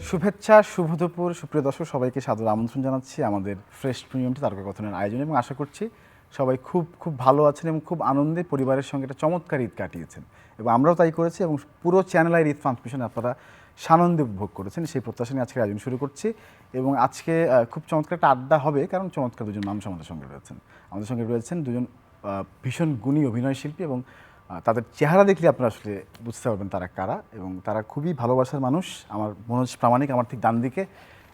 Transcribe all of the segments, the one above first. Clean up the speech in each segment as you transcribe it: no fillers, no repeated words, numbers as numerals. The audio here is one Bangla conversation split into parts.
শুভেচ্ছা, শুভ দুপুর, সুপ্রিয় দর্শক সবাইকে সাদর আমন্ত্রণ জানাচ্ছি আমাদের ফ্রেশ প্রিমিয়ামটি তারকাকথনের আয়োজনে এবং আশা করছি সবাই খুব খুব ভালো আছেন এবং খুব আনন্দে পরিবারের সঙ্গে একটা চমৎকার ঈদ কাটিয়েছেন এবং আমরাও তাই করেছি এবং পুরো চ্যানেল ঈদ ট্রান্সমিশন আপনারা সানন্দে উপভোগ করেছেন সেই প্রত্যাশা নিয়ে আজকে আয়োজন শুরু করছি এবং আজকে খুব চমৎকার একটা আড্ডা হবে কারণ চমৎকার দুজন মানুষ আমাদের সঙ্গে রয়েছেন দুজন ভীষণ গুণী অভিনয় শিল্পী এবং তাদের চেহারা দেখলে আপনারা আসলে বুঝতে পারবেন তারা কারা এবং তারা খুবই ভালোবাসার মানুষ। আমার মনোজ প্রামাণিক আমার ঠিক ডান দিকে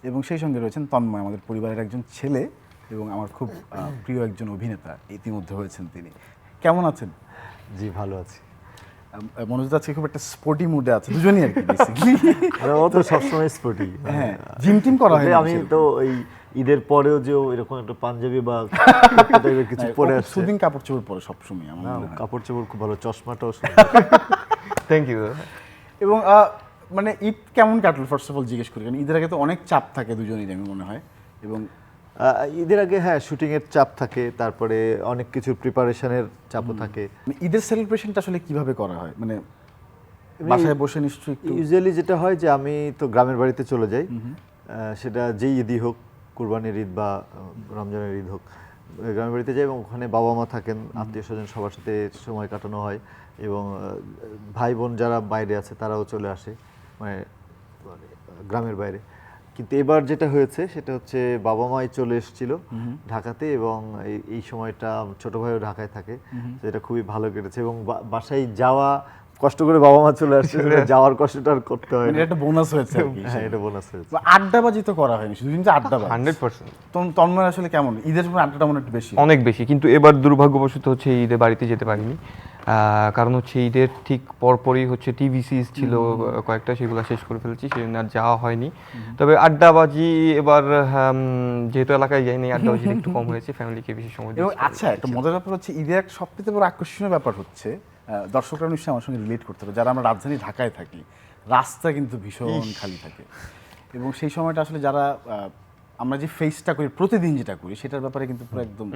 এবং সেই সঙ্গে রয়েছেন তন্ময়, আমাদের পরিবারের একজন ছেলে এবং আমার খুব প্রিয় একজন অভিনেতা, ইতিমধ্যে হয়েছেন তিনি। কেমন আছেন? জি ভালো আছি। মনোজ আজকে খুব একটা স্পোর্টি মুডে আছে, দুজনই আর কি বেসিক্যালি। ও তো সবসময় স্পোর্টি। হ্যাঁ, জিম টিম করা হয়। আমি তো এই ঈদের পরেও যে এরকম একটা পাঞ্জাবি বা কিছু পরে আসছে, সুদিন কাপড় চোপড় পরে সবসময় আমার কাপড় চোপড় খুব ভালো, চশমাটাও। Thank you. এবং মানে ঈদ কেমন কাটলো ফার্স্ট অফ অল জিজ্ঞেস করি, কারণ ঈদের আগে তো অনেক চাপ থাকে দুজনেরই আমি মনে হয়। এবং ঈদের আগে হ্যাঁ শুটিংয়ের চাপ থাকে, তারপরে অনেক কিছু প্রিপারেশনের চাপও থাকে। ঈদের সেলিব্রেশনটা আসলে কিভাবে করা হয়, মানে বাসায় বসে নিশ্চয়ই একটু? ইউজুয়ালি যেটা হয় যে আমি তো গ্রামের বাড়িতে চলে যাই, সেটা যেই ঈদই হোক, কুরবানির ঈদ বা রমজানের ঈদ হোক, গ্রামের বাড়িতে যাই এবং ওখানে বাবা মা থাকেন, আত্মীয় স্বজন সবার সাথে সময় কাটানো হয় এবং ভাই বোন যারা বাইরে আছে তারাও চলে আসে, মানে গ্রামের বাইরে। কিন্তু এবার যেটা হয়েছে সেটা হচ্ছে বাবা মাই চলে এসেছিল ঢাকাতে এবং এই সময়টা ছোট ভাইও ঢাকায় থাকে, যেটা খুবই ভালো কেটেছে এবং বাসায় যাওয়া কষ্ট করে বাবা মা চলে আসছে, যাওয়ার কষ্টটা আর করতে হয়, এটা বোনাস হয়েছে। হ্যাঁ এটা বোনাস হয়েছে। আড্ডাবাজি তো করা হয়নি, দুদিন যে আড্ডাবাজি 100%। তন্ময় আসলে কেমন ঈদের সময় আড্ডাটা মনে একটু বেশি? অনেক বেশি, কিন্তু এবার দুর্ভাগ্যবশত হচ্ছে ঈদে বাড়িতে যেতে পারিনি। কারণ হচ্ছে ঈদের ঠিক পরপরই হচ্ছে টিভি সিরিজ ছিল কয়েকটা, সেগুলো শেষ করে ফেলেছি, সেজন্য আর যাওয়া হয়নি। তবে আড্ডাবাজি এবার যেহেতু এলাকায় যাইনি, আড্ডাবাজি একটু কম হয়েছে, ফ্যামিলিকে বেশি সময় দিয়েছি। আচ্ছা, একটা মজার ব্যাপার হচ্ছে ঈদের এক সবথেকে বড় আকর্ষণীয় ব্যাপার হচ্ছে দর্শকরা নিশ্চয়ই আমার সঙ্গে রিলেট করতে হবে, যারা আমরা রাজধানী ঢাকায় থাকি, রাস্তা কিন্তু ভীষণ খালি থাকে এবং সেই সময়টা আসলে যারা আমরা যে ফেসটা করি প্রতিদিন, যেটা করি সেটার ব্যাপারে কিন্তু পুরো একদম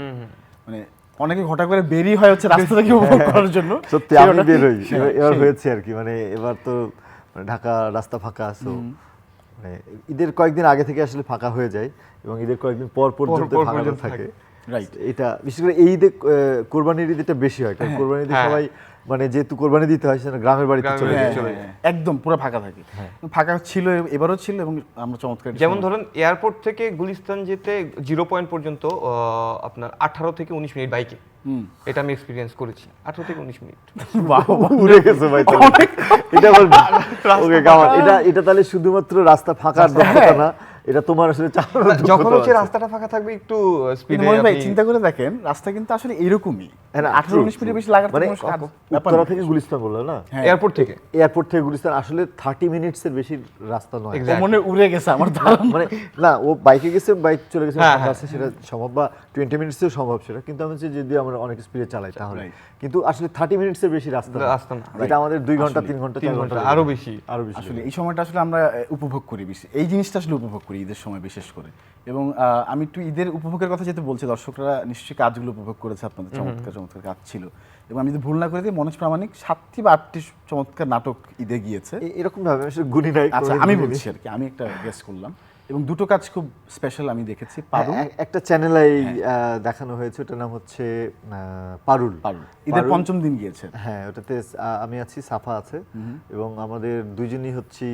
মানে অনেকে ঘটা করে বেরিয়ে হয় হচ্ছে রাস্তা থেকে উপভোগ করার জন্য। সত্যি আমি বের হই, এবার হয়েছে আর কি, মানে এবার তো ঢাকা রাস্তা ফাঁকা আছে, মানে ঈদের কয়েকদিন আগে থেকে আসলে ফাঁকা হয়ে যায় এবং ঈদের কয়েকদিন পর পর্যন্ত ফাঁকা থাকে। রাইট, এটা বিশেষ করে এই ঈদে কোরবানির ঈদ এটা বেশি হয়, কারণ কোরবানির ঈদে সবাই মানে যেহেতু কোরবানি দিতে হয় সেটা গ্রামের বাড়িতে চলে যায়, একদম পুরো ফাঁকা থাকে। ফাঁকা ছিল, এবারও ছিল এবং আমরা চমৎকার, যেমন ধরেন এয়ারপোর্ট থেকে গুলিস্তান যেতে 0 পয়েন্ট পর্যন্ত আপনার 18 থেকে 19 মিনিট বাইকে, এটা আমি এক্সপিরিয়েন্স করেছি। 18 থেকে 19 মিনিট উড়ে গেছে ভাই। এটা ওকে কামান, এটা তাহলে শুধুমাত্র রাস্তা ফাঁকার দক্ষতা না, এটা তোমার আসলে যখন হচ্ছে রাস্তাটা ফাঁকা থাকবে একটু স্পিডে। ভাই চিন্তা করে দেখেন, রাস্তা কিন্তু আসলে এরকমই 18-19 মিনিট বেশি লাগার মানে উত্তরা থেকে গুলিস্তান বললো না, এয়ারপোর্ট থেকে গুলিস্তান আসলে 30 মিনিটসের বেশি রাস্তা নয়। মনে উড়ে গেছে আমার ধারণা, মানে না ও বাইকে গেছে, বাইক চলে গেছে, সেটা সম্ভব, বা 20 মিনিটসেও সম্ভব সেটা, কিন্তু আমি হচ্ছে যদি আমরা অনেক স্পিডে চালাই তাহলে, কিন্তু আসলে 30 মিনিটসের বেশি রাস্তা না, এটা আমাদের 2 ঘন্টা 3 ঘন্টা আরো বেশি। আসলে এই সময়টা আসলে আমরা উপভোগ করি বেশি, এই জিনিসটা আসলে উপভোগ করি ঈদের সময় বিশেষ করে। এবং আমি একটু ঈদের উপভোগের কথা যেতে বলছি, দর্শকরা নিশ্চয়ই কাজগুলো উপভোগ করেছে, আপনাদের চমৎকার চমৎকার কাজ ছিল এবং আমি যদি ভুল না করে দিই মনোজ প্রামাণিক 7টি বা 8টি চমৎকার নাটক ঈদে গিয়েছে এরকম ভাবে, আসলে গুণী নাই। আচ্ছা আমি বলছি আর কি, আমি একটা গেস করলাম এবং দুটো কাজ খুব স্পেশাল আমি দেখেছি। পারুল, একটা চ্যানেলে দেখানো হয়েছে, ওটার নাম হচ্ছে পারুল। ঈদের 5ম দিন গিয়েছে। হ্যাঁ, ওটাতে আমি আছি, সাফা আছে এবং আমাদের দুইজনই হচ্ছি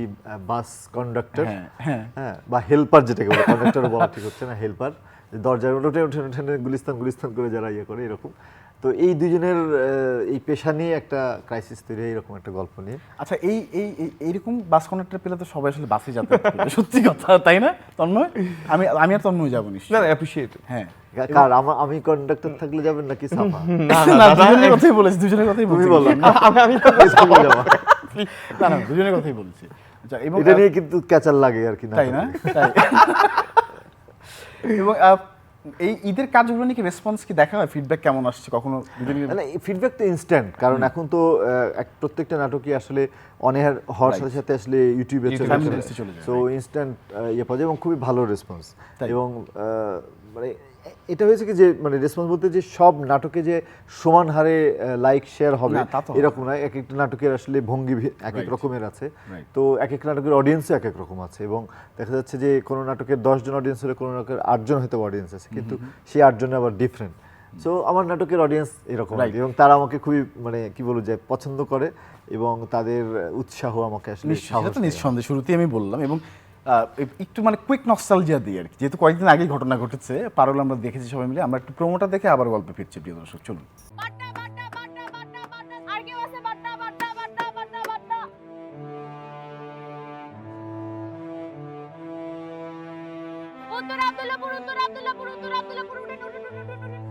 বাস কন্ডাক্টর, হ্যাঁ বা হেল্পার, যেটাকে বলে, কন্ডাক্টর বলা ঠিক হচ্ছে না, হেল্পার, দরজার ওঠে গুলিস্তান করে যারা ইয়ে করে এরকম। তো এই দুজনের এই পেশা নিয়ে একটা ক্রাইসিস তৈরি হয়, এরকম একটা গল্প নিয়ে। আচ্ছা, এইরকম বাস কন্ডাক্টর পেলে তো সবাই আসলে বাসে যাতায়াত করবে, সত্যি কথা, তাই না তন্ময়? আমি আর তন্ময় যাবো নিশ্চয়ই। না, অ্যাপ্রিশিয়েট। হ্যাঁ, কার আমি কন্ডাক্টর থাকলে যাবেন নাকি সাফা? না, দুজনের কথাই বলেছি, দুজনের কথাই বলছি। বললাম না, দুজনের কথাই বলছি। আচ্ছা, এবং এটা নিয়ে কিন্তু ক্যাচার লাগে আর কি, তাই না? এবং এই ঈদের কাজগুলো নিয়ে কি রেসপন্স কি দেখা হয়, ফিডব্যাক কেমন আসছে কখনো? মানে ফিডব্যাক তো ইনস্ট্যান্ট, কারণ এখন তো প্রত্যেকটা নাটকই আসলে অন এয়ার হওয়ার সাথে সাথে আসলে ইউটিউবে চলে যায়, সো ইনস্ট্যান্ট ইয়ে পাওয়া যায় এবং খুবই ভালো রেসপন্স। এবং মানে এটা হয়েছে কি যে মানে রেসপন্স বলতে যে সব নাটকে যে সমান হারে লাইক শেয়ার হবে না, তা তো হবে। এরকম না, এক একটা নাটকের আসলে ভঙ্গি এক এক রকমের আছে, তো এক এক নাটকের অডিয়েন্সও এক এক রকম আছে, এবং দেখা যাচ্ছে যে কোনো নাটকের 10 জন অডিয়েন্স হলে কোনো নাটকের 8 জন হয়তো অডিয়েন্স আছে, কিন্তু সেই 8 জনে আবার ডিফারেন্ট। সো আমার নাটকের অডিয়েন্স এরকম আর কি, এবং তারা আমাকে খুবই মানে কি বলবো যে পছন্দ করে, এবং তাদের উৎসাহ আমাকে আসলে সাহস সেটা তো দেয়। নিঃসন্দেহে শুরুতেই আমি বললাম। এবং একটু মানে কুইক নস্টালজিয়া দিই আর কি, যেহেতু কয়েকদিন আগেই ঘটনা ঘটেছে, পারুল আমরা দেখেছি সবাই মিলে। আমরা একটু প্রোমোটা দেখে আবার গল্পে ফিরছি প্রিয় দর্শক, চলুন। বাট্টা বাট্টা বাট্টা বাট্টা বাট্টা আর কেউ আছে বাট্টা বাট্টা বাট্টা বাট্টা বাট্টা উত্তর আব্দুল্লাহপুর উত্তর আব্দুল্লাহপুর উত্তর আব্দুল্লাহপুর উঠেন উঠেন উঠেন উঠেন উঠেন।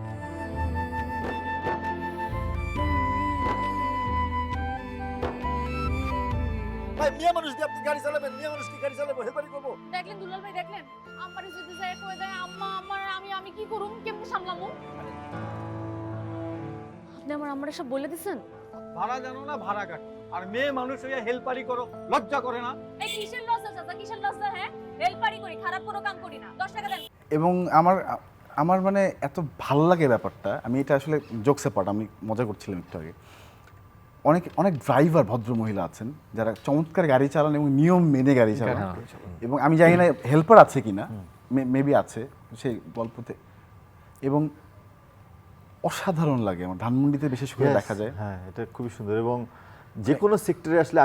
ভাই মিয়া মানুষ দিয়ে আপনি গাড়ি চালাবেন, মিয়া মানুষ কি গাড়ি চালাবো, হেলপারি করবো? দেখলেন দুলাল ভাই দেখলেন আম্মারে যদি যায় কই যায় আম্মা আমার আমি কি করুম কেমনে সামলামু আপনি আমার আম্মারে সব বলে দিছেন ভাড়া জানো না, ভাড়া কাট। আর মেয়ে মানুষ হইয়া হেল্পারি করো, লজ্জা করে না? এই কিসের লজ্জা চাচা কিসের লজ্জা হ্যাঁ হেল্পারি করি খারাপ কোনো কাম করি না 10 টাকা দেন এবং আমার আমার মানে এত ভালো লাগে ব্যাপারটা, আমি এটা আসলে জোকসে পার্ট, আমি মজা করছিলাম একটু আগে। অনেক অনেক ড্রাইভার ভদ্র মহিলা আছেন যারা চমৎকার গাড়ি চালান এবং নিয়ম মেনে গাড়ি চালান, এবং আমি জানি না হেল্পার আছে কিনা, মেবি আছে সেই গল্পতে, এবং অসাধারণ লাগে আমার ধানমন্ডিতে বিশেষ করে Yes, দেখা যায়। হ্যাঁ এটা খুবই সুন্দর, এবং যে কোনো সেক্টরে আসলে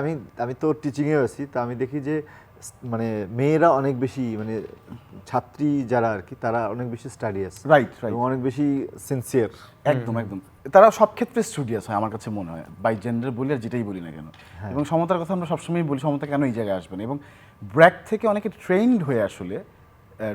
আমি তো টিচিংয়ে আছি, তো আমি দেখি যে মানে মেয়েরা অনেক বেশি মানে ছাত্রী যারা আর কি তারা অনেক বেশি স্টাডিয়াস, রাইট রাইট, এবং অনেক বেশি সিনসিয়ার। একদম একদম, তারা সব ক্ষেত্রে স্টুডিয়াস হয় আমার কাছে মনে হয়, বাই জেন্ডার বলি আর যেটাই বলি না কেন। এবং সমতার কথা আমরা সবসময় বলি, সমতা কেন এই জায়গায় আসবেন, এবং ব্র্যাক থেকে অনেকে ট্রেন্ড হয়ে আসলে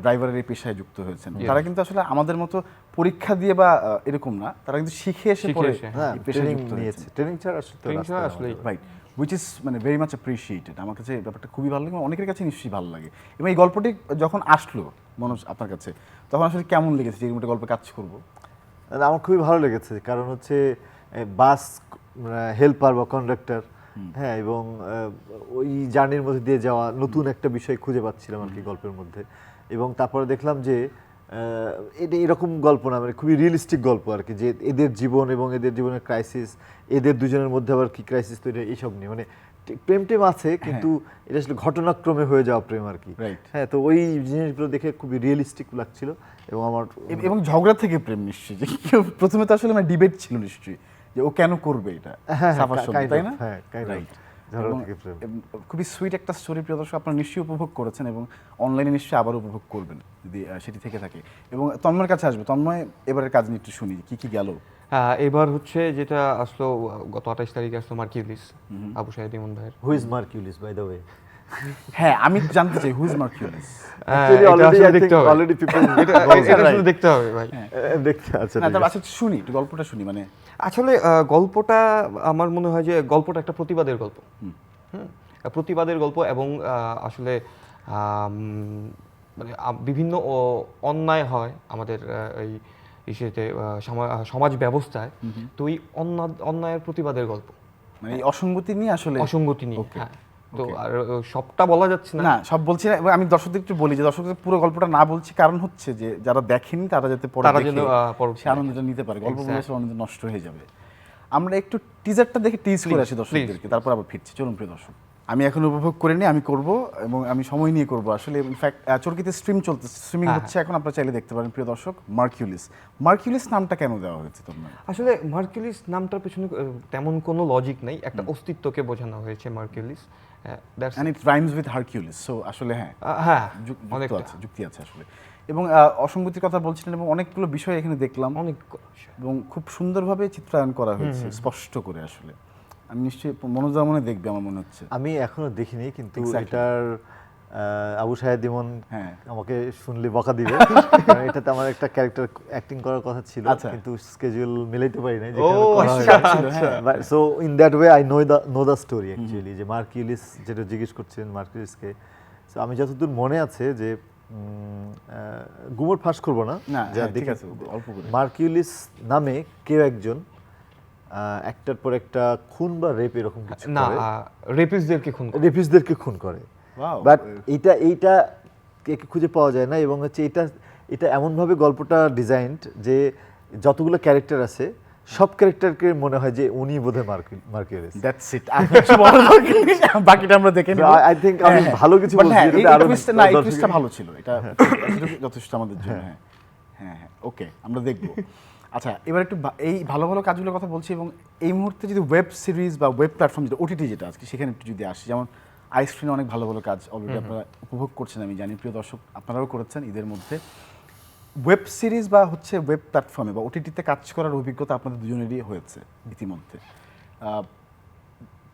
ড্রাইভারের এই পেশায় যুক্ত হয়েছেন। তারা কিন্তু আসলে আমাদের মতো পরীক্ষা দিয়ে বা এরকম না, তারা কিন্তু শিখে এসে শিখে পরে এসে, হ্যাঁ এই পেশায় ট্রেনিং যুক্ত নিয়েছে, হয়েছেন। ট্রেনিং ছাড়া আসলে তো Training ছাড়া রাস্তায় আসলেই আমাদের- রাইট, হুইচ ইজ মানে ভেরি মাচ অ্যাপ্রিসিয়েটেড। আমার কাছে এই ব্যাপারটা খুবই ভালো লাগে, এবং অনেকের কাছে নিশ্চয়ই ভালো লাগে। এবং এই গল্পটি যখন আসলো মনোজ আপনার কাছে, তখন আসলে কেমন লেগেছে যে এরকম একটা গল্পে কাজ করবো? না, আমার খুবই ভালো লেগেছে, কারণ হচ্ছে বাস হেল্পার বা কন্ডাক্টর, হ্যাঁ, এবং ওই জার্নির মধ্যে দিয়ে যাওয়া নতুন একটা বিষয় খুঁজে পাচ্ছিলাম আর কি গল্পের মধ্যে। এবং তারপরে দেখলাম যে এটা এরকম গল্প না, মানে খুবই রিয়েলিস্টিক গল্প আর কি, যে এদের জীবন এবং এদের জীবনের ক্রাইসিস, এদের দুজনের মধ্যে আবার কি ক্রাইসিস তৈরি হয় এইসব নিয়ে, মানে প্রেম টেম আছে কিন্তু এটা আসলে ঘটনাক্রমে হয়ে যাওয়া প্রেম আর কি। Right. হ্যাঁ, তো ওই জিনিসগুলো দেখে খুবই রিয়েলিস্টিক লাগছিল, এবং আমার এবং ঝগড়া থেকে প্রেম নিশ্চয়ই, যে কেউ প্রথমে তো আসলে ডিবেট ছিল নিশ্চয়ই যে ও কেন করবে এটা, হ্যাঁ, সাফার সঙ্গে, kind তাই of, না? হ্যাঁ, kind of, Right. ঝগড়া এবং থেকে প্রেম। খুবই সুইট একটা স্টোরি প্রিয় দর্শক, আপনারা নিশ্চয়ই উপভোগ করেছেন এবং অনলাইনে নিশ্চয়ই আবার উপভোগ করবেন যদি সেটি থেকে থাকে। এবং তন্ময়ের কাছে আসবে, তন্ময় এবারের কাজ নিয়ে একটু শুনি কি কি গেল। এবার হচ্ছে যেটা আসলো গত 28 তারিখে আসলো মার্কিউলিস, আবু সাইদ ইমন ভাইয়ের। Who is Marculis by the way? হ্যাঁ, আমি জানতে চাই হুজ মার্কিউলিস। এটা আসলে দেখতে হবে, অলরেডি পিপল এটা আসলে দেখতে হবে ভাই। দেখতে আছে। না তার আচ্ছা শুনি, একটু গল্পটা শুনি। মানে আসলে গল্পটা আমার মনে হয় যে গল্পটা একটা প্রতিবাদের গল্প, প্রতিবাদের গল্প, এবং আসলে মানে বিভিন্ন অন্যায় হয় আমাদের এই ইসেতে সমাজ ব্যবস্থায়, তো এই অন্যায়ের প্রতিবাদের গল্প, মানে এই অসঙ্গতি নিয়ে আসলে, অসঙ্গতি নিয়ে। Okay. হ্যাঁ, তো আর সবটা বলা যাচ্ছে না। না সব বলছি না, এবং আমি দর্শকদের একটু বলি যে দর্শকদের পুরো গল্পটা না বলছি, কারণ হচ্ছে যে যারা দেখেনি তারা যাতে পরে তারা দেখে যেন পরবর্তী সে আনন্দটা নিতে পারে। গল্প বলে Exactly. সে আনন্দ নষ্ট হয়ে যাবে। আমরা একটু টিজারটা দেখে টিজ করে আসি Please, দর্শকদেরকে, তারপর আবার ফিরছি। চলুন প্রিয় দর্শক, আমি এখন উপভোগ করে নিই, আমি করব এবং আমি সময় নিয়ে করব আসলে। ইনফ্যাক্ট চরকিতে স্ট্রিমিং হচ্ছে এখন, আপনারা চাইলে দেখতে পারেন প্রিয় দর্শক। মার্কিউলিস, মার্কিউলিস নামটা কেন দেওয়া হয়েছে তোমার? আসলে মার্কিউলিস নামটার পেছনে তেমন কোনো লজিক নেই, একটা অস্তিত্বকে বোঝানো হয়েছে Marculis. And it rhymes with Hercules, so আসলে হ্যাঁ হ্যাঁ যুক্তি আছে আসলে। এবং অসঙ্গতির কথা বলছিলেন, এবং অনেকগুলো বিষয় এখানে দেখলাম, অনেক, এবং খুব সুন্দরভাবে চিত্রায়ন করা হয়েছে স্পষ্ট করে আসলে। আমি নিশ্চয়ই মনোযোগ মনে দেখবে আমার মনে হচ্ছে। আমি এখনো দেখিনি, কিন্তু Exactly. এটার আবু সাহেদ ইমন হ্যাঁ। আমাকে শুনলে বকা দিবে, কারণ এটাতে আমার একটা ক্যারেক্টার অ্যাক্টিং করার কথা ছিল, আচ্ছা। কিন্তু স্কেজুয়াল মিলাইতে পারি না। So in that way I know the story actually, যে মার্কিউলিস যেটা জিজ্ঞেস করছেন মার্কিউলিসকে। সো আমি যতদূর মনে আছে যে গুমর ফাঁস করবো না, না, যা হ্যাঁ, ঠিক দেখে আছে, অল্প করে। মার্কিউলিস নামে কেউ একজন একটার পর একটা খুন বা রেপ এরকম কিছু না, করে, রেপিস্টদেরকে খুন করে। রেপিস্টদেরকে খুন করে। Wow. বাট এইটা কে খুঁজে পাওয়া যায় না, এবং হচ্ছে এটা এমনভাবে গল্পটা ডিজাইনড যে যতগুলো ক্যারেক্টার আছে সব ক্যারেক্টারকে মনে হয় যে উনি বোধহয় মার্কিউরিয়াস। That's it. বাকিটা আমরা দেখে নিব। আই থিংক আমি ভালো কিছু But বলছি হ্যাঁ, এটাতে এই আরো twist টা না, এই দর্শক- twist টা ভালো ছিল। এটা যথেষ্ট আমাদের জন্য। হ্যাঁ হ্যাঁ হ্যাঁ, ওকে, আমরা দেখব। আচ্ছা, এবার একটু এই ভালো ভালো কাজগুলোর কথা বলছি, এবং এই মুহূর্তে যদি ওয়েব সিরিজ বা ওয়েব প্ল্যাটফর্ম যেটা ওটিটি যেটা আজকে, সেখানে একটু যদি আসি, যেমন আইস্ক্রিনে অনেক ভালো ভালো কাজ অলরেডি আপনারা উপভোগ করছেন, আমি জানি প্রিয় দর্শক আপনারাও করেছেন ঈদের মধ্যে। ওয়েব সিরিজ বা হচ্ছে ওয়েব প্ল্যাটফর্মে বা ওটিটিতে কাজ করার অভিজ্ঞতা আপনাদের দুজনেরই হয়েছে ইতিমধ্যে।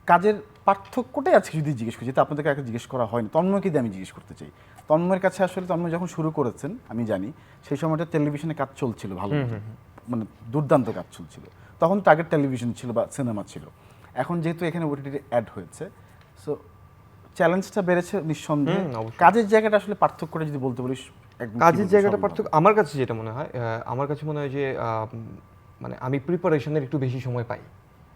কাজের পার্থক্যটাই আজকে যদি জিজ্ঞেস করি, যেটা আপনাদেরকে আগে জিজ্ঞেস করা হয়নি, তন্ময়কে দিয়ে আমি জিজ্ঞেস করতে চাই। তন্ময়ের কাছে আসলে তন্ময় যখন শুরু করেছেন আমি জানি সেই সময়টা টেলিভিশনে কাজ চলছিল ভালো, মানে দুর্দান্ত কাজ চলছিল। তখন টার্গেট টেলিভিশন ছিল বা সিনেমা ছিল। এখন যেহেতু এখানে ওটিটি অ্যাড হয়েছে, সো চ্যালেঞ্জটা বেড়েছে নিঃসন্দেহে। অবশ্যই। কাজের জায়গাটা আসলে পার্থক্যটা যদি বলতে বলিস, একদম কাজের জায়গাটা পার্থক্য আমার কাছে যেটা মনে হয়, আমার কাছে মনে হয় যে মানে আমি প্রিপারেশনের একটু বেশি সময় পাই।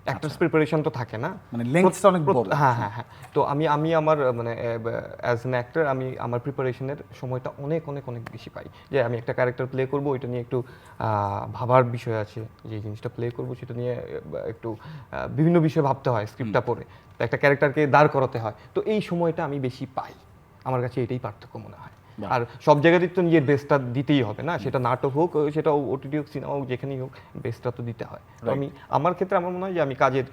অ্যাক্টার্স প্রিপারেশন তো থাকে না, মানে লেন্থটা অনেক বড়। হ্যাঁ হ্যাঁ হ্যাঁ। তো আমি আমার মানে অ্যাজ অ্যান অ্যাক্টর আমি আমার প্রিপারেশনের সময়টা অনেক অনেক অনেক বেশি পাই। যে আমি একটা ক্যারেক্টার প্লে করব, ওইটা নিয়ে একটু ভাবার বিষয় আছে, যে জিনিসটা প্লে করব সেটা নিয়ে একটু বিভিন্ন বিষয় ভাবতে হয় স্ক্রিপ্টটা পড়ে, তো একটা ক্যারেক্টারকে দাঁড় করাতে হয়। তো এই সময়টা আমি বেশি পাই, আমার কাছে এটাই পার্থক্য মনে হয়। আর সব জায়গাতেই তো নিজের বেস্টটা দিতেই হবে না, সেটা নাটক হোক, সেটা ওটিটি হোক, সিনেমা হোক, যেখানেই হোক বেস্টটা তো দিতে হয়। তো আমি আমার ক্ষেত্রে আমার মনে হয় যে আমি কাজের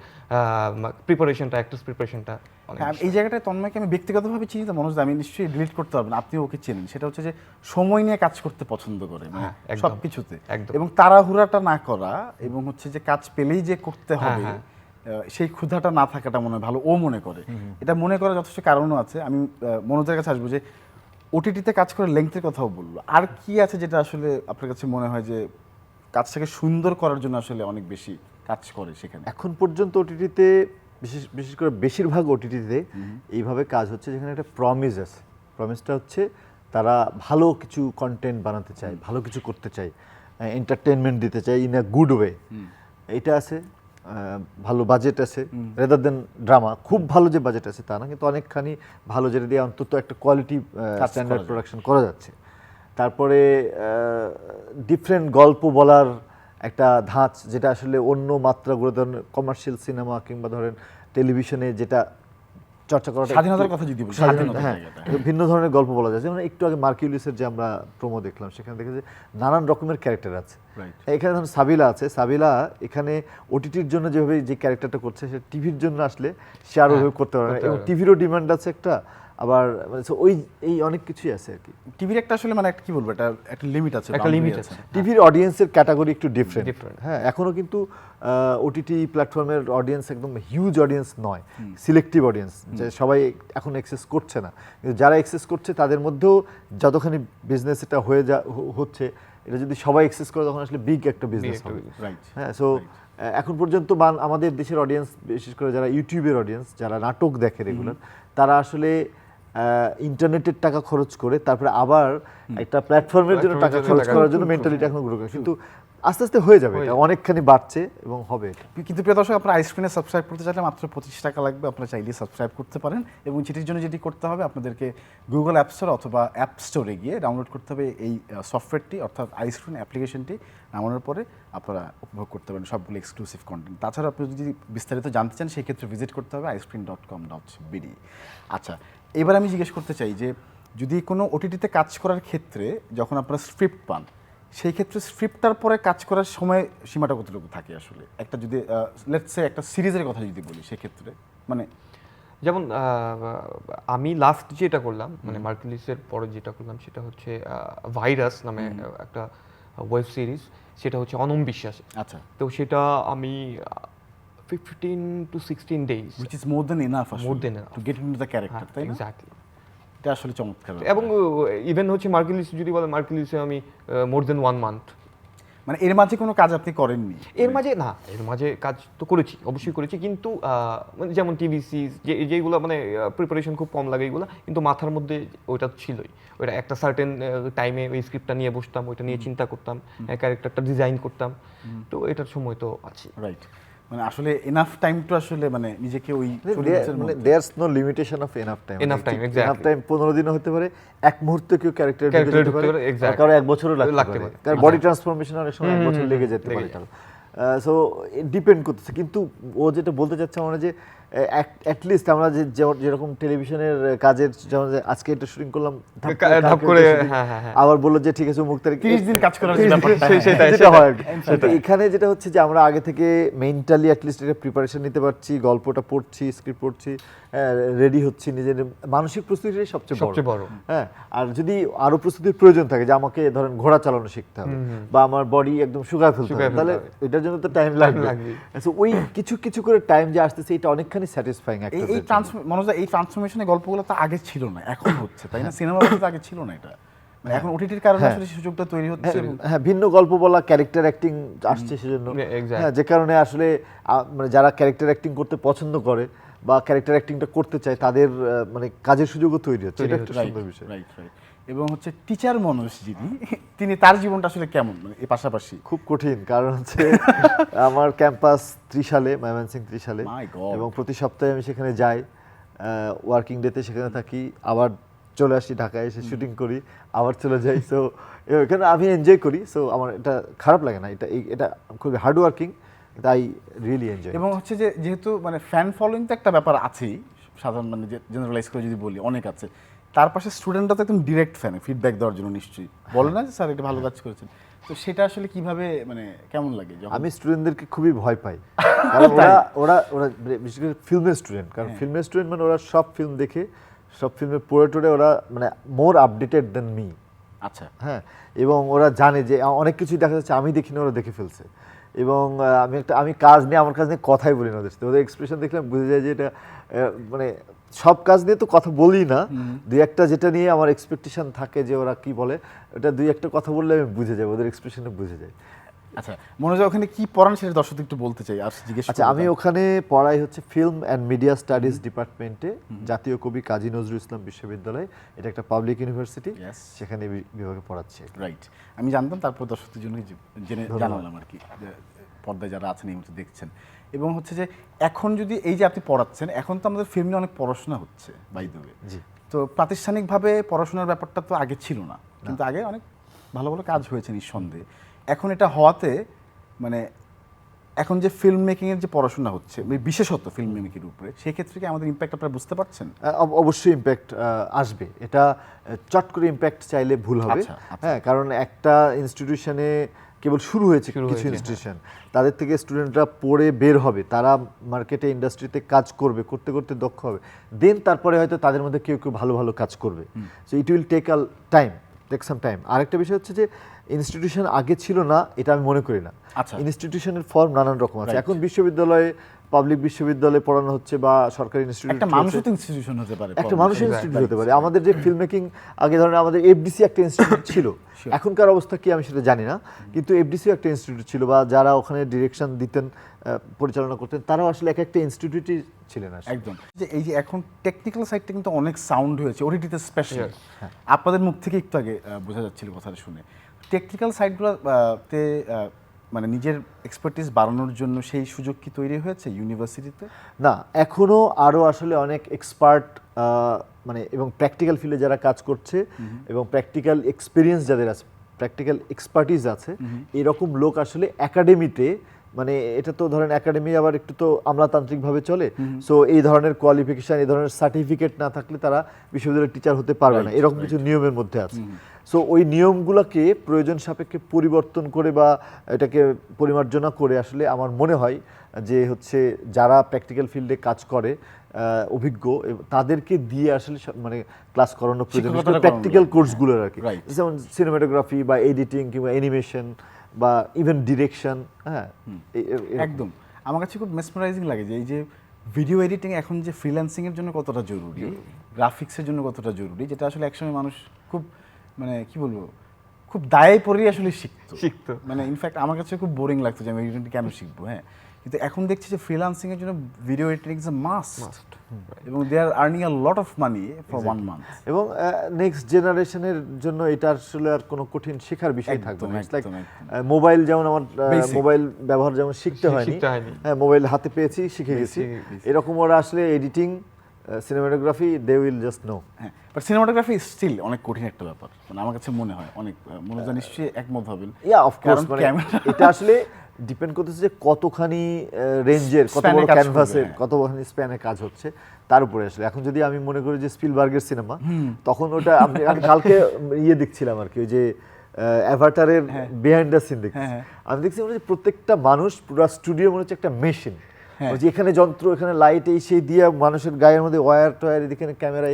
প্রিপারেশনটা, অ্যাক্টর্স প্রিপারেশনটা অনেক হ্যাঁ, এই জায়গাটায় তন্ময়কে আমি ব্যক্তিগতভাবে চিনি তো মনোজ, আমি নিশ্চয়ই ডিলিট করতে পারবেন, আপনিও ওকে চেনেন। সেটা হচ্ছে যে সময় নিয়ে কাজ করতে পছন্দ করে, মানে হ্যাঁ, একদম, সব কিছুতে, একদম। এবং তাড়াহুড়াটা না করা, এবং হচ্ছে যে কাজ পেলেই যে করতে হবে হ্যাঁ। সেই ক্ষুধাটা না থাকাটা মনে হয় ভালো ও মনে করে। এটা মনে করার যথেষ্ট কারণও আছে। আমি মনোজের কাছে আসবো যে ওটিটিতে কাজ করে লেংথের কথাও বললো, আর কি আছে যেটা আসলে আপনার কাছে মনে হয় যে কাজটাকে সুন্দর করার জন্য আসলে অনেক বেশি কাজ করে সেখানে? এখন পর্যন্ত ওটিটিতে বিশেষ করে বেশিরভাগ ওটিটিতে এইভাবে কাজ হচ্ছে যেখানে একটা প্রমিস আছে। প্রমিসটা হচ্ছে তারা ভালো কিছু কন্টেন্ট বানাতে চায়, ভালো কিছু করতে চায়, এন্টারটেনমেন্ট দিতে চায় ইন আ গুড ওয়ে। এটা আছে, ভালো বাজেট আছে, রেদার দেন ড্রামা। খুব ভালো যে বাজেট আছে তা না, কিন্তু অনেকখানি ভালো, যেটা দিয়ে অন্তত একটা কোয়ালিটি স্ট্যান্ডার্ড প্রোডাকশন করা যাচ্ছে। তারপরে ডিফারেন্ট গল্প বলার একটা ধাঁচ, যেটা আসলে অন্য মাত্রাগুলো ধরেন কমার্শিয়াল সিনেমা কিংবা ধরেন টেলিভিশনে যেটা চর্চা করাটা স্বাধীনতার কথা যদি বলি, স্বাধীনতার হ্যাঁ, জায়গাটা। ভিন্ন ধরনের গল্প বলা যায়। যেমন একটু আগে মার্কিউলিসের যে আমরা প্রোমো দেখলাম, সেখানে দেখে যে নানান রকমের ক্যারেক্টার আছে। Right. এখানে ধরুন সাবিলা আছে, সাবিলা এখানে ওটিটির জন্য যেভাবে যে ক্যারেক্টারটা করছে, সে টিভির জন্য আসলে সে আরো ওইভাবে করতে পারে না। এবং টিভিরও ডিমান্ড আছে একটা, আবার মানে ওই এই অনেক কিছুই আছে আর কি। টিভির একটা আসলে মানে একটা কি বলবো, এটা একটা লিমিট আছে, একটা boundary limit আছে। টিভির অডিয়েন্সের ক্যাটাগরি একটু ডিফারেন্ট। Different. হ্যাঁ, এখনো কিন্তু ওটিটি প্ল্যাটফর্মের অডিয়েন্স একদম হিউজ অডিয়েন্স নয়, সিলেক্টিভ অডিয়েন্স, যে সবাই এখন অ্যাক্সেস করছে না। কিন্তু যারা অ্যাক্সেস করছে তাদের মধ্যেও যতখানি বিজনেস এটা হচ্ছে, এটা যদি সবাই অ্যাক্সেস করে তখন আসলে বিগ একটা বিজনেস একটা হবে। business. রাইট। হ্যাঁ, সো এখন পর্যন্ত আমাদের দেশের অডিয়েন্স, বিশেষ করে যারা ইউটিউবের অডিয়েন্স, যারা নাটক দেখে রেগুলার, তারা আসলে ইন্টারনেটের টাকা খরচ করে তারপরে আবার একটা প্ল্যাটফর্মের জন্য টাকা খরচ করার জন্য মেন্টালিটি এখন গ্রো করে। কিন্তু আস্তে আস্তে হয়ে যাবে, এটা অনেকখানি বাড়ছে এবং হবে এটা। কিন্তু প্রিয় দর্শক, আপনারা আইস্ক্রিনে সাবস্ক্রাইব করতে চাইলে মাত্র 25 টাকা লাগবে, আপনারা চাইলে সাবস্ক্রাইব করতে পারেন। এবং যেটির জন্য যেটি করতে হবে, আপনাদেরকে গুগল অ্যাপ স্টোর অথবা অ্যাপ স্টোরে গিয়ে ডাউনলোড করতে হবে এই সফটওয়্যারটি, অর্থাৎ আইস্ক্রিন অ্যাপ্লিকেশনটি। নামানোর পরে আপনারা উপভোগ করতে পারেন সবগুলো এক্সক্লুসিভ কন্টেন্ট। তাছাড়া আপনি যদি বিস্তারিত জানতে চান, সেই ক্ষেত্রে ভিজিট করতে হবে icecream.com.bd। আচ্ছা, এবার আমি জিজ্ঞেস করতে চাই যে যদি কোনো ওটিটিতে কাজ করার ক্ষেত্রে যখন আপনারা স্ক্রিপ্ট পান, সেই ক্ষেত্রে স্ক্রিপ্টটার পরে কাজ করার সময় সীমাটা কতটুকু থাকে আসলে? একটা যদি লেটস সে একটা সিরিজের কথা যদি বলি, সেক্ষেত্রে মানে যেমন আমি লাস্ট যেটা করলাম, মানে মার্কিউলিসের পরে যেটা করলাম, সেটা হচ্ছে ভাইরাস নামে একটা ওয়েব সিরিজ, সেটা হচ্ছে অনম বিশ্বাসে। আচ্ছা, তো সেটা আমি 15 to 16 days, which is more than enough More than enough. to get into the character, তাই না? এক্স্যাক্টলি। এটা আসলে চমৎকার। এবং ইভেন হচ্ছে মার্কিউলিস যদি বলে, মার্কিউলিসে আমি মোর দেন 1 month। মানে এর মাঝে কোনো কাজ আপনি করেননি? এর মাঝে কাজ তো করেছি, অবশ্যই করেছি, কিন্তু মানে যেমন টিভিসি যেগুলো মানে প্রিপারেশন খুব কম লাগে এগুলো, কিন্তু মাথার মধ্যে ওইটা ছিলই। ওইটা একটা সার্টেন টাইমে ওই স্ক্রিপ্টটা নিয়ে বসতাম, ওইটা নিয়ে চিন্তা করতাম, ক্যারেক্টারটা ডিজাইন করতাম, তো এটার সময় তো আছে। রাইট। মানে আসলে এনাফ টাইম তো আসলে মানে নিজেকে ওই চরিত্রের মানে মধ্যে- there's no limitation of enough time. Enough time, exactly. Enough time 15 দিনও হতে পারে, এক মুহূর্তে কেউ ক্যারেক্টার Character ঢুকে যেতে ঢুকতে পারে, পারে, exactly. কারো 1 বছরও লাগতে লাগতে পারে, পারে। কারণ বডি ট্রান্সফরমেশন অনেক সময় 1 বছর লেগে যেতে পারে কারো। সো ডিপেন্ড করতেছে, কিন্তু ও যেটা বলতে চাচ্ছে আমরা যে অ্যাটলিস্ট আমরা যেরকম টেলিভিশনের কাজের, যেমন যে আজকে এটা শুটিং করলাম, ধাপ করে ধাপ কালকে করে, একটা shooting, হ্যাঁ। আবার বললো যে ঠিক আছে অমুক তারিখ 30 দিন কাজ করার যে 30 দিন, ব্যাপারটা, সেটাই, যেটা হয় আর কি। তো এখানে যেটা হচ্ছে যে আমরা আগে থেকে মেন্টালি অ্যাটলিস্ট এটা প্রিপারেশন নিতে পারছি, গল্পটা পড়ছি, স্ক্রিপ্ট পড়ছি, রেডি হচ্ছি, নিজের মানসিক প্রস্তুতিটাই সবচেয়ে বড়। হ্যাঁ, আর যদি আরো প্রস্তুতির প্রয়োজন থাকে, যে আমাকে ধরেন ঘোড়া চালানো শিখতে হবে বা আমার বডি একদম শুকায় ফেলতে হবে, তাহলে এটার জন্য তো টাইম লাগবে। So ওই কিছু কিছু করে টাইম যে আসতেছে, এটা অনেকখানি স্যাটিসফাইং একটা। এই মনোজ এই ট্রান্সফরমেশনের গল্পগুলো তো আগে ছিল না, এখন হচ্ছে, তাই না? সিনেমা তো আগে ছিল না এটা, মানে এখন ওটিটির কারণে আসলে সেই সুযোগটা তৈরি হচ্ছে। এবং- হ্যাঁ, ভিন্ন গল্প বলা, ক্যারেক্টার অ্যাক্টিং আসছে সেজন্য। exactly. হ্যাঁ, যে কারণে আসলে মানে যারা ক্যারেক্টার অ্যাক্টিং করতে পছন্দ করে বা ক্যারেক্টার অ্যাক্টিংটা করতে চায়, তাদের মানে কাজের সুযোগও তৈরি হচ্ছে, এটা একটা সুন্দর বিষয়। রাইট। এবং হচ্ছে টিচার মনোজ যিনি, তিনি তার জীবনটা আসলে কেমন, মানে এর পাশাপাশি? খুব কঠিন, কারণ হচ্ছে আমার ক্যাম্পাস ত্রিশালে, ময়মনসিংহ ত্রিশালে, My God. এবং প্রতি সপ্তাহে আমি সেখানে যাই, ওয়ার্কিং ডেতে সেখানে থাকি, আবার চলে আসি ঢাকায়, এসে শুটিং করি, আবার চলে যাই। সো এখানে আমি এনজয় করি, সো আমার এটা খারাপ লাগে না, এটা খুবই হার্ড ওয়ার্কিং, তাই রিয়েলি এনজয়। এবং হচ্ছে যে যেহেতু মানে ফ্যান ফলোইং তো একটা ব্যাপার আছেই, সাধারণ মানে জেনারেলাইজ করে যদি বলি, অনেক আছে। তার পাশে স্টুডেন্টরা তো একদম ডিরেক্ট ফ্যান, ফিডব্যাক দেওয়ার জন্য নিশ্চয়ই বলে না যে স্যার এটা ভালো কাজ করেছেন। তো সেটা আসলে কিভাবে, মানে কেমন লাগে যখন? আমি স্টুডেন্টদেরকে খুবই ভয় পাই, কারণ ওরা বিশেষ করে ফিল্মের স্টুডেন্ট, কারণ ফিল্মের স্টুডেন্ট মানে ওরা সব ফিল্ম দেখে, সব ফিল্মে পড়ে টড়ে ওরা মানে মোর আপডেটেড দেন মি। আচ্ছা, হ্যাঁ, এবং ওরা জানে যে অনেক কিছুই দেখা যাচ্ছে আমি দেখিনি, ওরা দেখে ফেলছে। এবং আমি কাজ নিয়ে, আমার কাজ নিয়ে কথাই বলি না ওদের সাথে, ওদের এক্সপ্রেশন দেখলে বুঝে যায় যে এটা মানে সব কাজ নিয়ে তো কথা বলি না, দুই একটা যেটা নিয়ে আমার এক্সপেকটেশন থাকে যে ওরা কি বলে, ওটা দুই একটা কথা বললে আমি বুঝে যাই, ওদের এক্সপ্রেশনে বুঝে যাই। আচ্ছা মনোজ, ওখানে কি পড়ান সেটা দর্শক একটু বলতে চাই আর জিজ্ঞেস আচ্ছা, আমি ওখানে পড়াই হচ্ছে ফিল্ম অ্যান্ড মিডিয়া স্টাডিজ ডিপার্টমেন্টে, জাতীয় কবি কাজী নজরুল ইসলাম বিশ্ববিদ্যালয়, এটা একটা পাবলিক ইউনিভার্সিটি, Yes. সেখানে বিভাগে পড়াচ্ছি। রাইট, আমি জানতাম, তারপর দর্শকদের জন্য জেনে জানালাম আর কি, যে পর্দায় যারা আছেন এই মুহূর্তে দেখছেন। এবং হচ্ছে যে এখন যদি এই যে আপনি পড়াচ্ছেন, এখন তো আমাদের ফিল্ম নিয়ে অনেক পড়াশোনা হচ্ছে বাই দ্য ওয়ে, জি। তো প্রাতিষ্ঠানিকভাবে পড়াশোনার ব্যাপারটা তো আগে ছিল না, কিন্তু আগে অনেক ভালো ভালো কাজ হয়েছে নিঃসন্দেহে। এখন এটা হওয়াতে মানে এখন যে ফিল্ম মেকিংয়ের যে পড়াশোনা হচ্ছে, বিশেষত ফিল্ম মেকিংয়ের উপরে, সেক্ষেত্রে কি আমাদের ইম্প্যাক্ট আপনারা বুঝতে পারছেন? অবশ্যই ইম্প্যাক্ট আসবে, এটা চট করে ইম্প্যাক্ট চাইলে ভুল হবে। আচ্ছা। হ্যাঁ, কারণ একটা ইনস্টিটিউশনে কেবল শুরু হয়েছে কিছু ইনস্টিটিউশন, তাদের থেকে স্টুডেন্টরা পড়ে বের হবে, তারা মার্কেটে ইন্ডাস্ট্রিতে কাজ করবে, করতে করতে দক্ষ হবে, দেন তারপরে হয়তো তাদের মধ্যে কেউ কেউ ভালো ভালো কাজ করবে। So it will take some time. আরেকটা বিষয় হচ্ছে যে ইনস্টিটিউশন আগে ছিল না, এটা আমি মনে করি না। আচ্ছা। ইনস্টিটিউশনের ফর্ম নানান রকম আছে, Right. এখন বিশ্ববিদ্যালয়ে, পাবলিক বিশ্ববিদ্যালয়ে পড়ানো হচ্ছে বা সরকারি ইনস্টিটিউট, একটা মানুষের ইনস্টিটিউশন হতে পারে, একটা মানুষের ইনস্টিটিউট হতে পারে। আমাদের যে ফিল্ম মেকিং, আগে ধরেন আমাদের এফডিসি একটা ইনস্টিটিউট ছিল, এখনকার অবস্থা কি আমি সেটা জানি না, কিন্তু এফডিসিও একটা ইনস্টিটিউট ছিল, বা যারা ওখানে ডিরেকশন দিতেন, পরিচালনা করতেন, তারাও আসলে একটা ইনস্টিটিউটই ছিলেন আসলে। একদম। যে এই যে এখন টেকনিক্যাল সাইডটা কিন্তু অনেক সাউন্ড হয়েছে ওটিটিতে স্পেশালি, আপনাদের মুখ থেকে একটু আগে বোঝা যাচ্ছিল কথাটা শুনে। টেকনিক্যাল সাইডগুলোতে মানে নিজের এক্সপার্টিস বাড়ানোর জন্য সেই সুযোগ কি তৈরি হয়েছে ইউনিভার্সিটিতে? না, এখনো আরো আসলে অনেক এক্সপার্ট মানে এবং প্র্যাকটিক্যাল ফিল্ডে যারা কাজ করছে এবং প্র্যাকটিক্যাল এক্সপিরিয়েন্স যাদের আছে, প্র্যাকটিক্যাল এক্সপার্টিস আছে, এরকম লোক আসলে একাডেমিতে, মানে এটা তো ধরেন একাডেমি আবার একটু তো আমলাতান্ত্রিকভাবে চলে, সো এই ধরনের কোয়ালিফিকেশন, এই ধরনের সার্টিফিকেট না থাকলে তারা বিশ্ববিদ্যালয়ের টিচার হতে পারবে না, এরকম কিছু নিয়মের মধ্যে আছে। সো ওই নিয়মগুলোকে প্রয়োজন সাপেক্ষে পরিবর্তন করে বা এটাকে পরিমার্জনা করে আসলে আমার মনে হয় যে হচ্ছে যারা প্র্যাকটিক্যাল ফিল্ডে কাজ করে, অভিজ্ঞ, তাদেরকে দিয়ে আসলে মানে ক্লাস করানো প্রয়োজন, প্র্যাকটিক্যাল কোর্সগুলোর আর কি, যেমন সিনেমাটোগ্রাফি বা এডিটিং কিংবা অ্যানিমেশন বা ইভেন ডিরেকশন। হ্যাঁ, একদম। আমার কাছে খুব মেসমারাইজিং লাগে যে এই যে ভিডিও এডিটিং এখন যে ফ্রিল্যান্সিংয়ের জন্য কতটা জরুরি, গ্রাফিক্সের জন্য কতটা জরুরি, যেটা আসলে একসময় মানুষ খুব মানে কি বলবো, খুব দায়ে পড়েই আসলে শিখতো। মানে ইনফ্যাক্ট আমার কাছে খুব বোরিং লাগতো যে আমি এডিটিং কেন শিখবো। হ্যাঁ, কিন্তু এখন দেখছি যে ফ্রিল্যান্সিং এর জন্য video editing is a must, এবং they are earning a lot of money for 1 month. এবং নেক্সট জেনারেশনের জন্য এটা আসলে আর কোনো কঠিন শেখার বিষয় থাকবে না। ইটস লাইক মোবাইল যেমন আমার মোবাইল ব্যবহার যেমন শিখতে হয়নি, হ্যাঁ মোবাইল হাতে পেয়েছি শিখে গেছি, এরকম ওরা আসলে editing cinematography they will just know. হ্যাঁ, বাট সিনেমাটোগ্রাফি স্টিল অনেক কঠিন একটা ব্যাপার, মানে আমার কাছে মনে হয় অনেক, মনোজা নিশ্চয়ই একমত হবেন। ইয়া অফ কোর্স, কারণ মানে ক্যামেরা এটা আসলে ডিপেন্ড করতেছে যে কতখানি রেঞ্জের, কত Span-এ বড় কাজ ক্যানভাসে, করবে, কতখানি স্প্যানে কাজ হচ্ছে তার উপরে আসলে। এখন যদি আমি মনে করি যে স্পিলবার্গের সিনেমা, তখন ওটা আমি কালকে দেখছিলাম আর কি, ওই যে অ্যাভাটারের বিহাইন্ড দ্য সিন দেখছি, আমি দেখছি মনে হচ্ছে প্রত্যেকটা মানুষ পুরো স্টুডিও মনে হচ্ছে একটা মেশিন, যে এখানে যন্ত্র, এখানে লাইট, এই সেই দিয়ে মানুষের গায়ের মধ্যে ওয়্যার টয়ার, এখানে ক্যামেরা,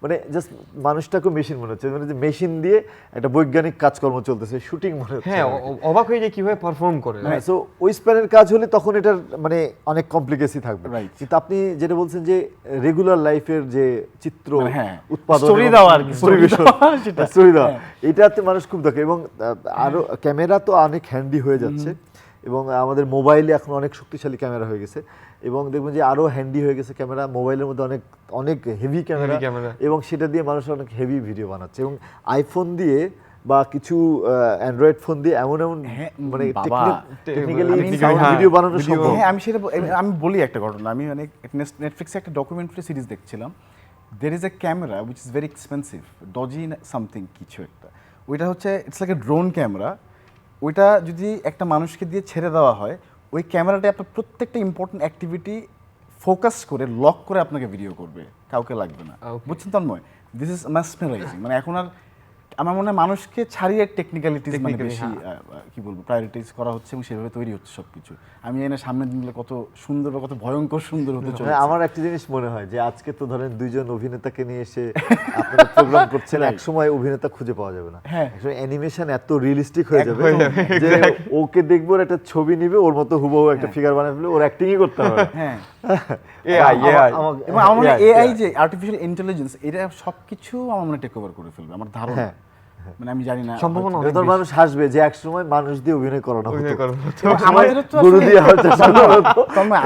মানে জাস্ট মানুষটাকে মেশিন মনে হচ্ছে, মানে যে মেশিন দিয়ে একটা বৈজ্ঞানিক কাজকর্ম চলতেছে, শুটিং মনে হচ্ছে। হ্যাঁ, অবাক হয়ে যায় কিভাবে পারফর্ম করে। সো ওই স্প্যানের কাজ হলে তখন এটার মানে অনেক কমপ্লিকেসি থাকবে। কিন্তু আপনি যেটা বলছেন যে রেগুলার লাইফের যে চিত্র উৎপাদন, স্টোরি দেওয়া আর কি, পরিবেশন, স্টোরি দেওয়া, এটাতে মানুষ খুব দরকার। এবং আরো ক্যামেরা তো অনেক হ্যান্ডি হয়ে যাচ্ছে, এবং আমাদের মোবাইলে এখন অনেক শক্তিশালী ক্যামেরা হয়ে গেছে, এবং দেখবেন যে আরো হ্যান্ডি হয়ে গেছে ক্যামেরা, মোবাইলের মধ্যে অনেক অনেক হেভি ক্যামেরা, এবং সেটা দিয়ে মানুষ অনেক হেভি ভিডিও বানাচ্ছে। এবং আইফোন দিয়ে বা কিছু অ্যান্ড্রয়েড ফোন দিয়ে এমন এমন মানে টেকনিক্যালি ভিডিও বানানো সম্ভব। হ্যাঁ, আমি বলি একটা ঘটনা। আমি মানে নেটফ্লিক্সে একটা ডকুমেন্টারি সিরিজ দেখছিলাম, there is a camera which is very expensive, doji something কিছু একটা, ওইটা হচ্ছে it's like a drone camera. ওইটা যদি একটা মানুষকে দিয়ে ছেড়ে দেওয়া হয়, ওই ক্যামেরাটা আপনার প্রত্যেকটা ইম্পর্টেন্ট অ্যাক্টিভিটি ফোকাস করে লক করে আপনাকে ভিডিও করবে, কাউকে লাগবে না। বুঝছেন তন্ময়? This is ম্যাসমেরাইজিং। মানে এখন আর আমার মনে হয় মানুষকে ছাড়িয়ে টেকনিক্যালিটিস মানে বেশি কি বলবো প্রায়োরিটাইজ করা হচ্ছে, এবং সেভাবে তৈরি হচ্ছে সবকিছু। আমি এনে সামনের দিনগুলো কত সুন্দর বা কত ভয়ঙ্কর সুন্দর হতে চলেছে। আমার একটা জিনিস মনে হয় যে আজকে তো ধরেন দুইজন অভিনেতাকে নিয়ে এসে আপনারা প্রোগ্রাম করছেন, এক সময় অভিনেতা খুঁজে পাওয়া যাবে না। একসময় অ্যানিমেশন এত রিয়েলিস্টিক হয়ে যাবে যে ওকে দেখবো, একটা ছবি নিবে, ওর মতো হুবহু একটা ফিগার বানায় ফেলে, ওর অ্যাক্টিংই করতে হবে। হ্যাঁ, এআই এবং আমার মনে হয় এআই যে আর্টিফিশিয়াল ইন্টেলিজেন্স, এটা সবকিছু আমার মনে টেক ওভার করে ফেলবে, আমার ধারণা। মানে আমি জানি না, সম্ভাবনা অনেক বেশি। মানুষ হাসবে যে একসময় মানুষ দিয়ে অভিনয় করানো হতো, আমাদেরও তো গরু দিয়ে হচ্ছে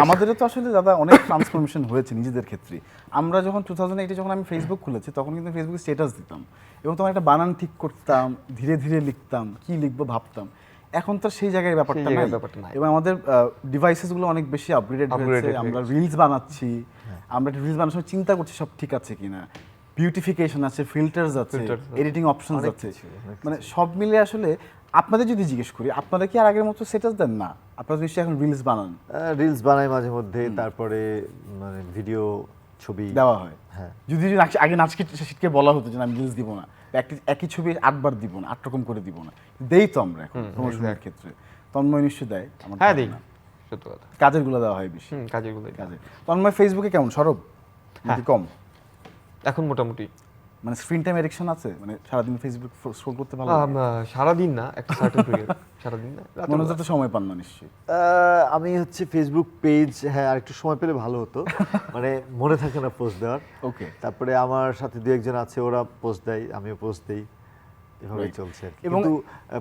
আমাদেরও তো আসলে দাদা অনেক ট্রান্সফরমেশন হয়েছে নিজেদের ক্ষেত্রে। আমরা যখন 2008-এ যখন আমি ফেসবুক খুলেছি, তখন কিন্তু ফেসবুকে স্ট্যাটাস দিতাম, এবং তখন একটা বানান ঠিক করতাম, ধীরে ধীরে লিখতাম, কি লিখবো ভাবতাম। এখন তো সেই জায়গায় ব্যাপারটা নাই, এবং আমাদের ডিভাইসেসগুলো অনেক বেশি আপগ্রেডেড হয়েছে। আমরা রিলস বানাচ্ছি, আমরা রিলস বানানোর সময় চিন্তা করছি সব ঠিক আছে কিনা, বিউটিফিকেশন আছে, ফিল্টারস আছে, এডিটিং অপশনস আছে, মানে সব মিলে আসলে আপনাদের যদি জিজ্ঞেস করি, আপনারা কি আর আগের মতো স্ট্যাটাস দেন? না, আপনারা নিশ্চয়ই এখন রিলস বানান। রিলস বানাই মাঝে মধ্যে, তারপরে মানে ভিডিও ছবি দেওয়া হয়। হ্যাঁ, যদি আগে নাচকে বলা হতো যে আমি রিলস দিব না, একই ছবি 8 বার দিব না, 8 রকম করে দিব না, দেই তো আমরা এখন প্রমোশনের ক্ষেত্রে। তন্ময় নিশ্চয় দেয়। হ্যাঁ, দেই, সত্য কথা। কাজের গুলো দেওয়া হয় বেশি, কাজে তন্ময় ফেসবুকে কেমন সরব নাকি কম? এখন মোটামুটি মানে স্ক্রিন টাইম এডিকশন আছে, মানে সারাদিন ফেসবুক স্ক্রল করতে ভালো সারাদিন না, একটা সার্টেন পিরিয়ড, সারাদিন না, মনে হচ্ছে তো সময় পান না নিশ্চয়ই। আমি হচ্ছে ফেসবুক পেজ, হ্যাঁ আর একটু সময় পেলে ভালো হতো, মানে মনে থাকে না পোস্ট দেওয়ার। ওকে, তারপরে আমার সাথে দু একজন আছে, ওরা পোস্ট দেয়, আমিও পোস্ট দেই, এভাবেই চলছে। কিন্তু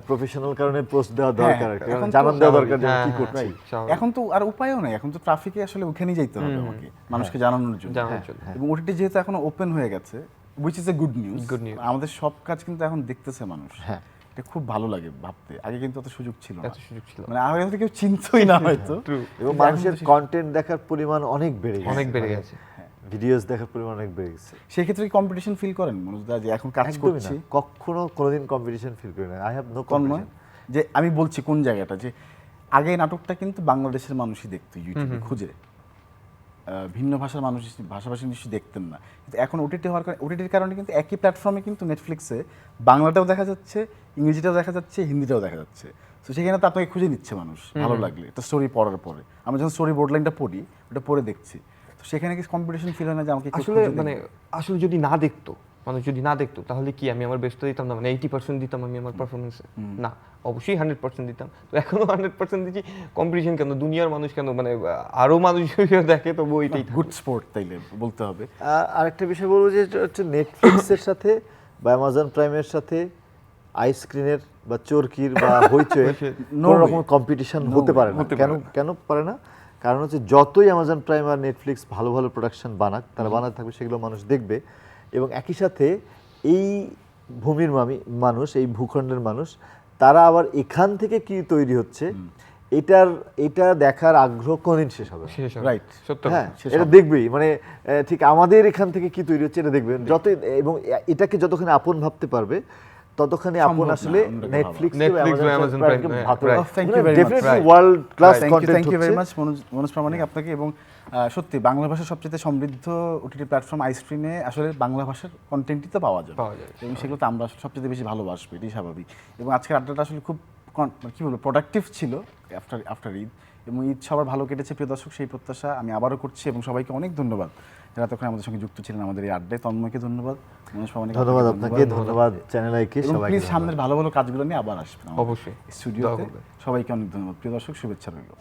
প্রফেশনাল কারণে পোস্ট দেওয়া দরকার, কারণ জানান দেওয়া দরকার যে কি করছি। এখন তো আর উপায়ও নাই, এখন তো ট্রাফিকে আসলে ওখানেই যাইতে হবে আমাকে, মানুষকে জানানোর জন্য। এবং ওটিটি যেহেতু এখন ওপেন হয়ে গেছে, which is a good news. আমাদের সব কাজ কিন্তু এখন দেখতেছে মানুষ, হ্যাঁ, এটা খুব ভালো লাগে ভাবতে। আগে কিন্তু অত সুযোগ ছিল না, মানে আগে তো কেউ চিনতই না হয়তো। এবং মানুষের কন্টেন্ট দেখার পরিমাণ অনেক বেড়ে গেছে, ভিডিওস দেখার পরিমাণ অনেক বেড়ে গেছে। সেই ক্ষেত্রে কি কম্পিটিশন ফিল করেন মনোজদা, যে এখন কাজ করছি? কোনোদিন কম্পিটিশন ফিল করি না। I have no competition. যে আমি বলছি কোন জায়গাটা, যে আগে নাটকটা কিন্তু বাংলাদেশের মানুষই দেখতো ইউটিউবে খুঁজে, ভিন্ন ভাষার মানুষ, ভাষাভাষী নিশ্চয়ই দেখতেন না। কিন্তু এখন ওটিটি হওয়ার কারণে, ওটিটির কারণে কিন্তু একই প্ল্যাটফর্মে কিন্তু নেটফ্লিক্সে বাংলাটাও দেখা যাচ্ছে, ইংরেজিটাও দেখা যাচ্ছে, হিন্দিটাও দেখা যাচ্ছে। তো সেখানে তো আপনাকে খুঁজে নিচ্ছে মানুষ ভালো লাগলে, একটা স্টোরি পড়ার পরে। আমরা যখন স্টোরি বোর্ড লাইনটা পড়ি, ওটা পড়ে দেখছি, তো সেখানে কি কম্পিটিশন ফিল হয় না যে আমাকে আসলে মানে আসলে যদি না দেখতো, মানুষ যদি না দেখতো, তাহলে কি আমি আমার বেস্ট দিতাম না, মানে 80% দিতাম আমি আমার পারফরমেন্সে? না, অবশ্যই 100% দিতাম। তো এখনো 100% দিচ্ছি। কম্পিটিশন কেন, দুনিয়ার মানুষ কেন, মানে আরো মানুষ দেখে, তো ওইটাই গুড স্পোর্ট তাইলে বলতে হবে। আরেকটা বিষয় বলবো যে হচ্ছে নেটফ্লিক্সের সাথে বা অ্যামাজন প্রাইমের সাথে আইস্ক্রিনের বা চরকির বা হইচয়ের কোনো রকম কম্পিটিশন হতে পারে না। কেন পারে না? কারণ হচ্ছে যতই অ্যামাজন প্রাইম আর নেটফ্লিক্স ভালো ভালো প্রোডাকশন বানাক, তারা বানাতে থাকবে, সেগুলো মানুষ দেখবে। এবং একই সাথে এই ভূমির মানুষ, এই ভূখণ্ডের মানুষ, তারা আবার এখান থেকে কি তৈরি হচ্ছে এটা দেখার আগ্রহ কোনদিন শেষ হবে? শেষ হবে। রাইট সত্য হ্যাঁ, কথা। এটা দেখবেই, মানে ঠিক আমাদের এখান থেকে কি তৈরি হচ্ছে এটা দেখবে যত, এবং এটাকে যতখানি আপন ভাবতে পারবে ততখানি আপন সম্ভব না, আসলে অন্যকে নেটফ্লিক্স Netflix বা Amazon Prime, right. Thank you very much. Definitely world class content thank you very হচ্ছে। মাচ মনোজ প্রামাণিক আপনাকে। এবং সত্যি বাংলা ভাষার সবচেয়ে সমৃদ্ধ ওটিটি প্ল্যাটফর্ম আইস্ক্রিনে আসলে বাংলা ভাষার কন্টেন্টই তো পাওয়া যায়, এবং সেগুলো তো আমরা আসলে সবচেয়ে বেশি ভালোবাসবো, এটাই স্বাভাবিক। এবং আজকের আড্ডাটা আসলে খুব কি বলবো প্রোডাক্টিভ ছিল আফটার ঈদ, এবং ঈদ সবার ভালো কেটেছে প্রিয় দর্শক, সেই প্রত্যাশা আমি আবারও করছি। এবং সবাইকে অনেক ধন্যবাদ যারা তখন আমাদের সঙ্গে যুক্ত ছিলেন আমাদের এই আড্ডায়। তন্ময়কে ধন্যবাদ, মনোজ প্রামাণিক ধন্যবাদ আপনাকে, ধন্যবাদ চ্যানেল আইকে, এবং সবাইকে প্লিজ ধন্যবাদ। সামনের ভালো ভালো কাজগুলো নিয়ে আবার আসবেন অবশ্যই। স্টুডিওতে। দোয়া করবেন। সবাইকে অনেক ধন্যবাদ প্রিয় দর্শক, শুভেচ্ছা রইল।